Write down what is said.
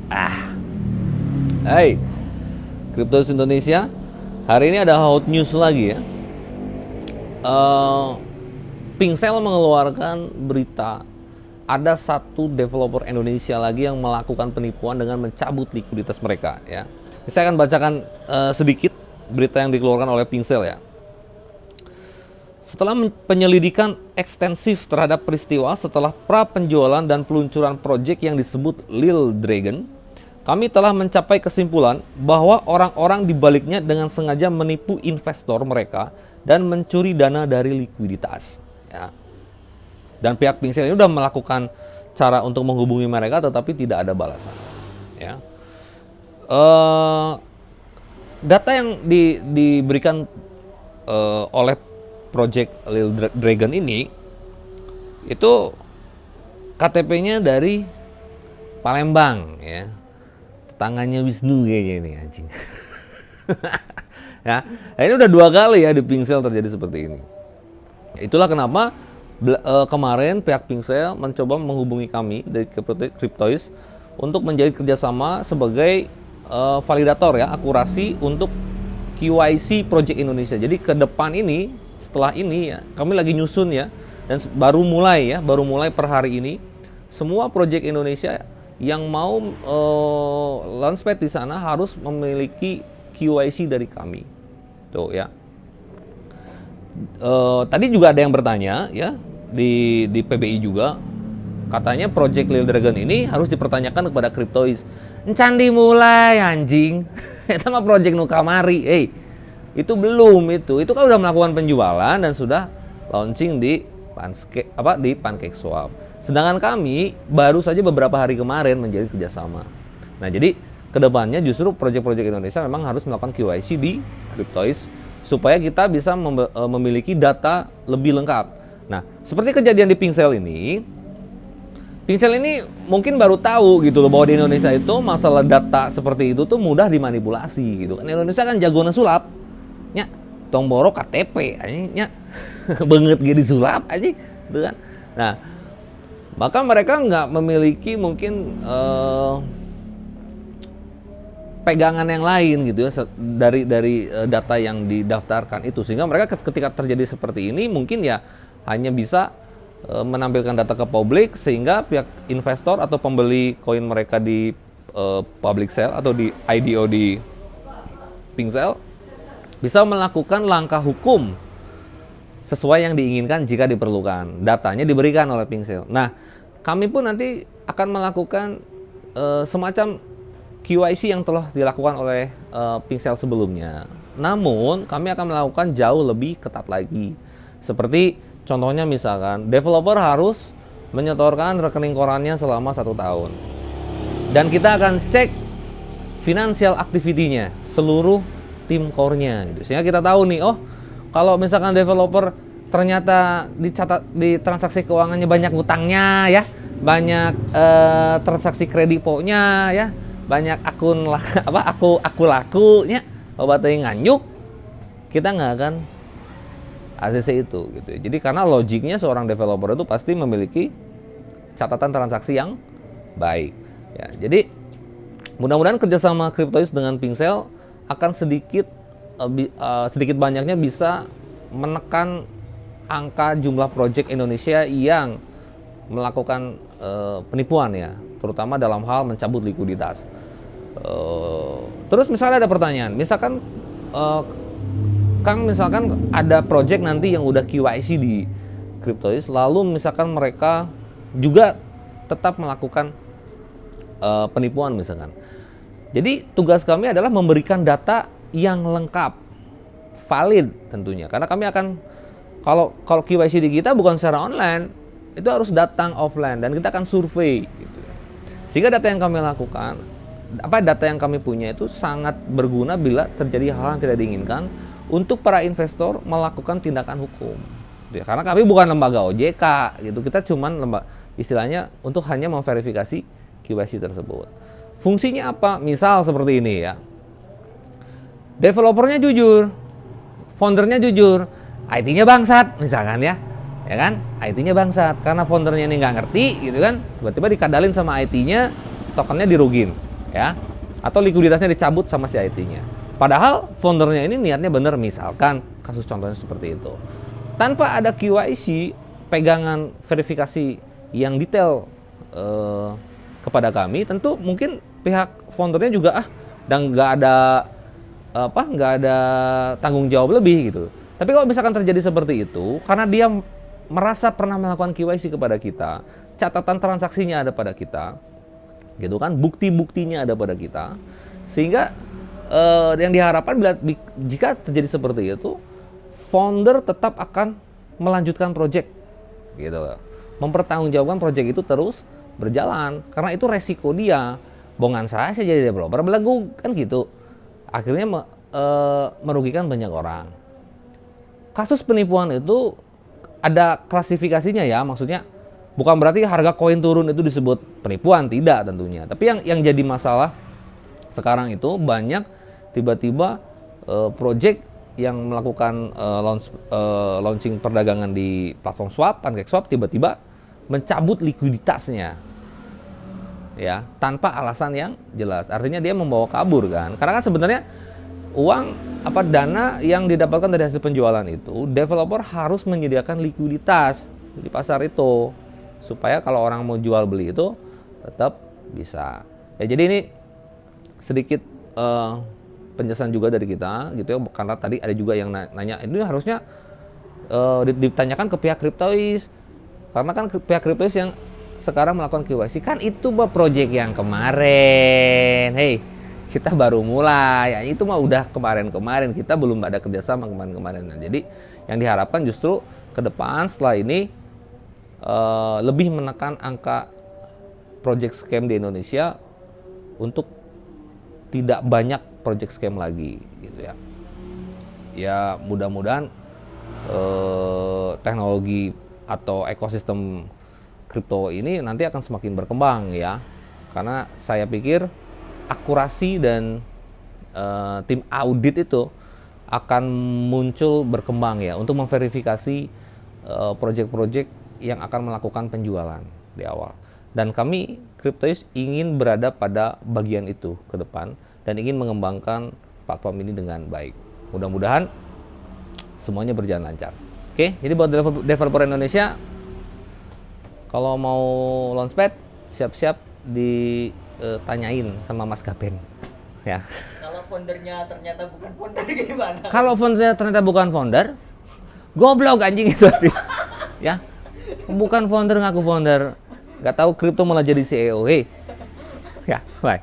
Hai, Cryptos Indonesia. Hari ini ada hot news lagi ya. Pincel mengeluarkan berita ada satu developer Indonesia lagi yang melakukan penipuan dengan mencabut likuiditas mereka ya. Saya akan bacakan sedikit berita yang dikeluarkan oleh Pincel ya. Setelah penyelidikan ekstensif terhadap peristiwa setelah pra penjualan dan peluncuran proyek yang disebut Lil Dragon, kami telah mencapai kesimpulan bahwa orang-orang di baliknya dengan sengaja menipu investor mereka dan mencuri dana dari likuiditas. Ya. Dan pihak Pincel ini sudah melakukan cara untuk menghubungi mereka, tetapi tidak ada balasan. Ya. Data yang diberikan oleh Project Lil Dragon ini itu KTP-nya dari Palembang ya. Tetangganya Wisnu kayaknya ini anjing. Ya, nah, ini udah 2 kali ya di Pincel terjadi seperti ini. Itulah kenapa kemarin pihak Pincel mencoba menghubungi kami dari Cryptois untuk menjadi kerjasama sebagai validator ya, akurasi untuk KYC Project Indonesia. Jadi ke depan ini, setelah ini ya, kami lagi nyusun ya, dan baru mulai per hari ini semua Project Indonesia yang mau launchpad di sana harus memiliki KYC dari kami. Tuh ya. Tadi juga ada yang bertanya ya di PBI juga, katanya Project Lil Dragon ini harus dipertanyakan kepada Cryptois. Encandi mulai anjing. Itu mah Project Nukamari. Itu belum itu kan udah melakukan penjualan dan sudah launching di PancakeSwap. Sedangkan kami baru saja beberapa hari kemarin menjadi kerjasama. Nah jadi kedepannya justru proyek-proyek Indonesia memang harus melakukan KYC di Cryptois supaya kita bisa memiliki data lebih lengkap. Nah seperti kejadian di Pincel ini mungkin baru tahu gitu loh bahwa di Indonesia itu masalah data seperti itu tuh mudah dimanipulasi gitu kan. Indonesia kan jago sulap. Nya tong boro KTP anjing nya banget gini sulap anjing gitu kan. Nah, maka mereka nggak memiliki mungkin pegangan yang lain gitu ya dari data yang didaftarkan itu, sehingga mereka ketika terjadi seperti ini mungkin ya hanya bisa menampilkan data ke publik sehingga pihak investor atau pembeli koin mereka di public sale atau di IDO di Pincel bisa melakukan langkah hukum sesuai yang diinginkan jika diperlukan. Datanya diberikan oleh Pincel. Nah, kami pun nanti akan melakukan semacam KYC yang telah dilakukan oleh Pincel sebelumnya. Namun, kami akan melakukan jauh lebih ketat lagi. Seperti contohnya misalkan, developer harus menyetorkan rekening korannya selama 1 tahun. Dan kita akan cek financial activity-nya, seluruh tim core-nya gitu. Sehingga kita tahu nih, oh kalau misalkan developer ternyata dicatat di transaksi keuangannya banyak utangnya ya, banyak transaksi krediponya ya, banyak akun aku lakunya, obatnya nganyuk, kita nggak akan ACC itu gitu. Jadi karena logiknya seorang developer itu pasti memiliki catatan transaksi yang baik ya. Jadi mudah-mudahan kerjasama Cryptois dengan Pincel akan sedikit banyaknya bisa menekan angka jumlah proyek Indonesia yang melakukan penipuan ya, terutama dalam hal mencabut likuiditas. Terus misalnya ada pertanyaan, misalkan Kang, misalkan ada proyek nanti yang udah KYC di Cryptois, lalu misalkan mereka juga tetap melakukan penipuan misalkan. Jadi tugas kami adalah memberikan data yang lengkap, valid tentunya. Karena kami akan, kalau KYC di kita bukan secara online, itu harus datang offline dan kita akan survei. Gitu. Sehingga data yang kami lakukan, data yang kami punya itu sangat berguna bila terjadi hal yang tidak diinginkan untuk para investor melakukan tindakan hukum. Gitu. Karena kami bukan lembaga OJK, gitu. Kita cuman istilahnya untuk hanya memverifikasi KYC tersebut. Fungsinya apa? Misal seperti ini ya. Developernya jujur, foundernya jujur, IT-nya bangsat misalkan ya. Ya kan? IT-nya bangsat karena foundernya ini nggak ngerti gitu kan. Tiba-tiba dikadalin sama IT-nya, tokennya dirugin. ya, atau likuiditasnya dicabut sama si IT-nya. Padahal foundernya ini niatnya bener, misalkan kasus contohnya seperti itu. Tanpa ada QYC, pegangan verifikasi yang detail kepada kami, tentu mungkin pihak foundernya juga dan nggak ada tanggung jawab lebih gitu. Tapi kalau misalkan terjadi seperti itu, karena dia merasa pernah melakukan KYC kepada kita, catatan transaksinya ada pada kita, gitu kan, bukti-buktinya ada pada kita, sehingga yang diharapkan jika terjadi seperti itu, founder tetap akan melanjutkan project, gitu loh. Mempertanggungjawabkan project itu terus berjalan, karena itu resiko dia. Bongan saya jadi developer belagu kan gitu. Akhirnya merugikan banyak orang. Kasus penipuan itu ada klasifikasinya ya, maksudnya bukan berarti harga koin turun itu disebut penipuan, tidak tentunya. Tapi yang jadi masalah sekarang itu banyak tiba-tiba project yang melakukan launching perdagangan di platform swap, PancakeSwap, tiba-tiba mencabut likuiditasnya, ya, tanpa alasan yang jelas. Artinya dia membawa kabur kan, karena kan sebenarnya uang dana yang didapatkan dari hasil penjualan itu, developer harus menyediakan likuiditas di pasar itu supaya kalau orang mau jual beli itu tetap bisa. Ya, jadi ini sedikit penjelasan juga dari kita gitu ya, karena tadi ada juga yang nanya ini harusnya ditanyakan ke pihak Cryptoiz, karena kan pihak Cryptoiz yang sekarang melakukan KYC kan itu project yang kemarin. Hey, kita baru mulai, ya, itu mah udah kemarin-kemarin, kita belum ada kerjasama kemarin-kemarin. Nah, jadi yang diharapkan justru ke depan setelah ini lebih menekan angka project scam di Indonesia untuk tidak banyak project scam lagi, gitu ya. Ya mudah-mudahan teknologi atau ekosistem kripto ini nanti akan semakin berkembang ya, karena saya pikir akurasi dan tim audit itu akan muncul berkembang ya untuk memverifikasi project-project yang akan melakukan penjualan di awal. Dan kami Cryptoiz ingin berada pada bagian itu ke depan dan ingin mengembangkan platform ini dengan baik. Mudah-mudahan semuanya berjalan lancar. Oke, jadi buat developer Indonesia, kalau mau launchpad siap-siap ditanyain sama Mas Gapen, ya. Kalau foundernya ternyata bukan founder gimana? Kalau foundernya ternyata bukan founder, goblok anjing itu arti. Ya, bukan founder ngaku founder, nggak tahu kripto malah jadi CEO. Hey, ya, bye.